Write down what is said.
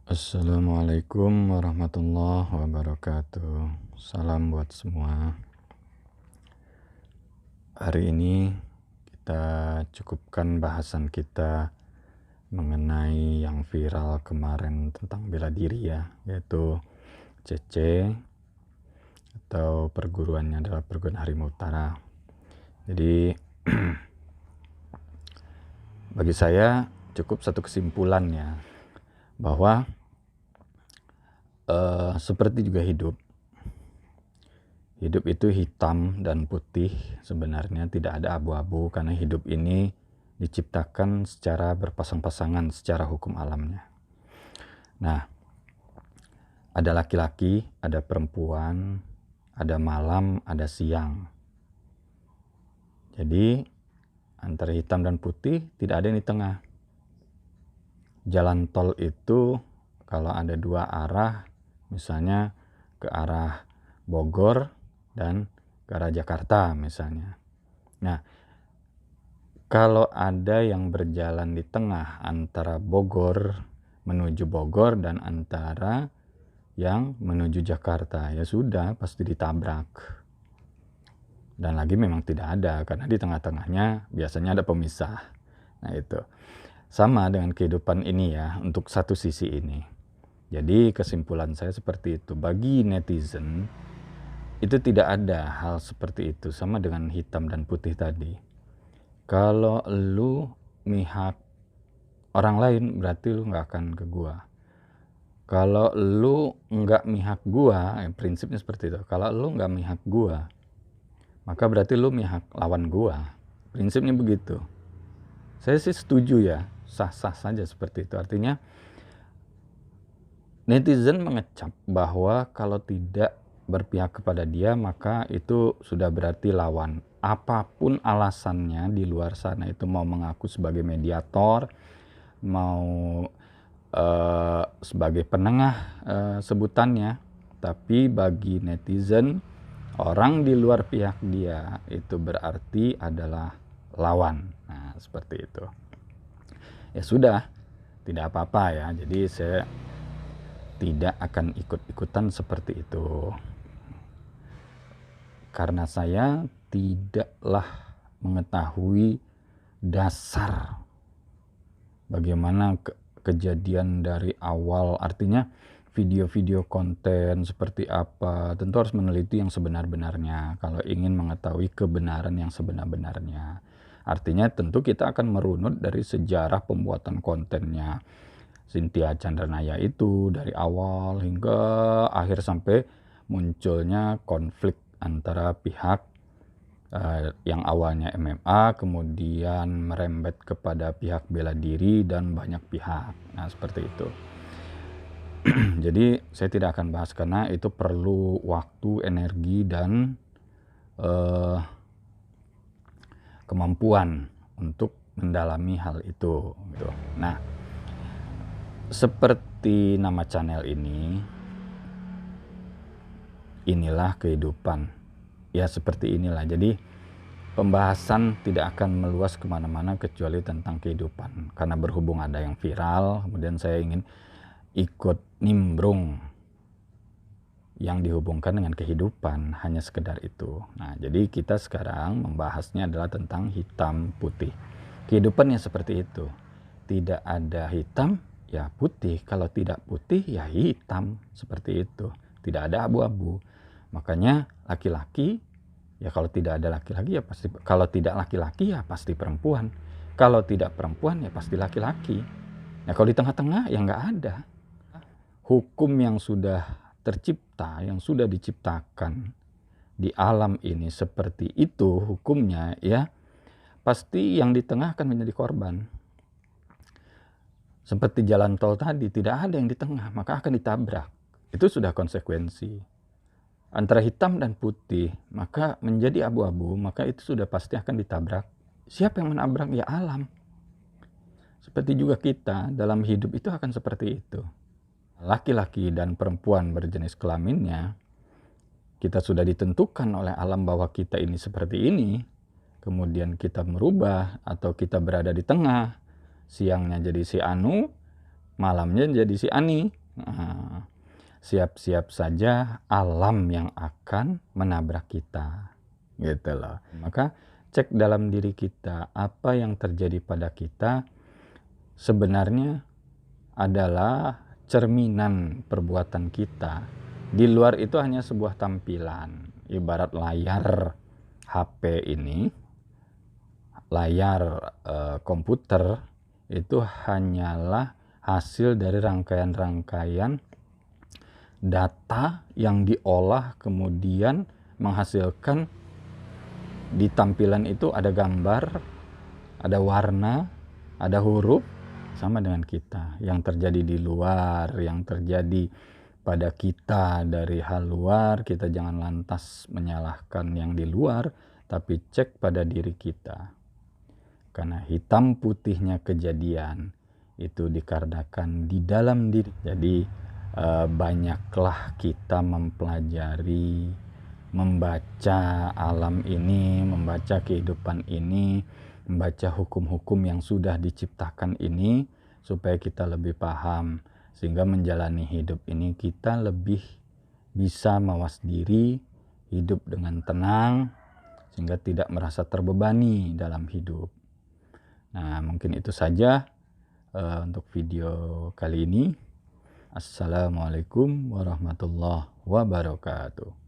Assalamualaikum warahmatullahi wabarakatuh. Salam buat semua. Hari ini kita cukupkan bahasan kita mengenai yang viral kemarin tentang bela diri ya, yaitu CC atau perguruannya adalah Perguruan Harimau Utara. Jadi bagi saya cukup satu kesimpulan ya, bahwa seperti juga hidup itu hitam dan putih, sebenarnya tidak ada abu-abu, karena hidup ini diciptakan secara berpasang-pasangan secara hukum alamnya. Nah, ada laki-laki, ada perempuan, ada malam, ada siang. Jadi antara hitam dan putih tidak ada yang di tengah. Jalan tol itu kalau ada dua arah, misalnya ke arah Bogor dan ke arah Jakarta misalnya. Nah, kalau ada yang berjalan di tengah antara Bogor menuju Bogor dan antara yang menuju Jakarta, ya sudah pasti ditabrak. Dan lagi memang tidak ada, karena di tengah-tengahnya biasanya ada pemisah. Nah itu sama dengan kehidupan ini ya, untuk satu sisi ini. Jadi kesimpulan saya seperti itu. Bagi netizen itu tidak ada hal seperti itu, sama dengan hitam dan putih tadi. Kalau lu mihak orang lain, berarti lu gak akan ke gua. Kalau lu nggak mihak gua, prinsipnya seperti itu. Kalau lu nggak mihak gua, maka berarti lu mihak lawan gua. Prinsipnya begitu. Saya sih setuju ya, sah-sah saja seperti itu. Artinya netizen mengecap bahwa kalau tidak berpihak kepada dia, maka itu sudah berarti lawan. Apapun alasannya di luar sana, itu mau mengaku sebagai mediator, mau sebagai penengah sebutannya, tapi bagi netizen, orang di luar pihak dia itu berarti adalah lawan. Nah, seperti itu. Ya sudah, tidak apa-apa ya. Jadi saya tidak akan ikut-ikutan seperti itu. Karena saya tidaklah mengetahui dasar bagaimana kejadian dari awal. Artinya video-video konten seperti apa, tentu harus meneliti yang sebenar-benarnya kalau ingin mengetahui kebenaran yang sebenar-benarnya. Artinya tentu kita akan merunut dari sejarah pembuatan kontennya Cynthia Chandranaya itu dari awal hingga akhir sampai munculnya konflik antara pihak yang awalnya MMA kemudian merembet kepada pihak bela diri dan banyak pihak. Nah, seperti itu. Jadi saya tidak akan bahas karena itu perlu waktu, energi, dan kemampuan untuk mendalami hal itu gitu. Nah, seperti nama channel ini, inilah kehidupan. Ya seperti inilah. Jadi pembahasan tidak akan meluas kemana-mana kecuali tentang kehidupan. Karena berhubung ada yang viral, kemudian saya ingin ikut nimbrung yang dihubungkan dengan kehidupan, hanya sekedar itu. Nah, jadi kita sekarang membahasnya adalah tentang hitam putih. Kehidupannya seperti itu. Tidak ada hitam, ya putih. Kalau tidak putih, ya hitam. Seperti itu. Tidak ada abu-abu. Makanya laki-laki, ya kalau tidak ada laki-laki, ya pasti. Kalau tidak laki-laki, ya pasti perempuan. Kalau tidak perempuan, ya pasti laki-laki. Nah, kalau di tengah-tengah, ya nggak ada. Hukum yang sudah tercipta, yang sudah diciptakan di alam ini seperti itu hukumnya, ya pasti yang di tengah akan menjadi korban. Seperti jalan tol tadi, tidak ada yang di tengah, maka akan ditabrak. Itu sudah konsekuensi. Antara hitam dan putih, maka menjadi abu-abu, maka itu sudah pasti akan ditabrak. Siapa yang menabrak? Ya alam. Seperti juga kita dalam hidup itu akan seperti itu. Laki-laki dan perempuan berjenis kelaminnya, kita sudah ditentukan oleh alam bahwa kita ini seperti ini, kemudian kita merubah atau kita berada di tengah, siangnya jadi si Anu, malamnya jadi si Ani. Nah, siap-siap saja alam yang akan menabrak kita, gitu loh. Maka cek dalam diri kita, apa yang terjadi pada kita sebenarnya adalah cerminan perbuatan kita. Di luar itu hanya sebuah tampilan, ibarat layar HP ini, layar komputer itu hanyalah hasil dari rangkaian-rangkaian data yang diolah kemudian menghasilkan di tampilan itu ada gambar, ada warna, ada huruf, sama dengan kita. Yang terjadi di luar, yang terjadi pada kita dari hal luar, kita jangan lantas menyalahkan yang di luar, tapi cek pada diri kita. Karena hitam putihnya kejadian itu dikarenakan di dalam diri. Jadi banyaklah kita mempelajari, membaca alam ini, membaca kehidupan ini, membaca hukum-hukum yang sudah diciptakan ini, supaya kita lebih paham, sehingga menjalani hidup ini kita lebih bisa mawas diri, hidup dengan tenang, sehingga tidak merasa terbebani dalam hidup. Nah, mungkin itu saja untuk video kali ini. Assalamualaikum warahmatullahi wabarakatuh.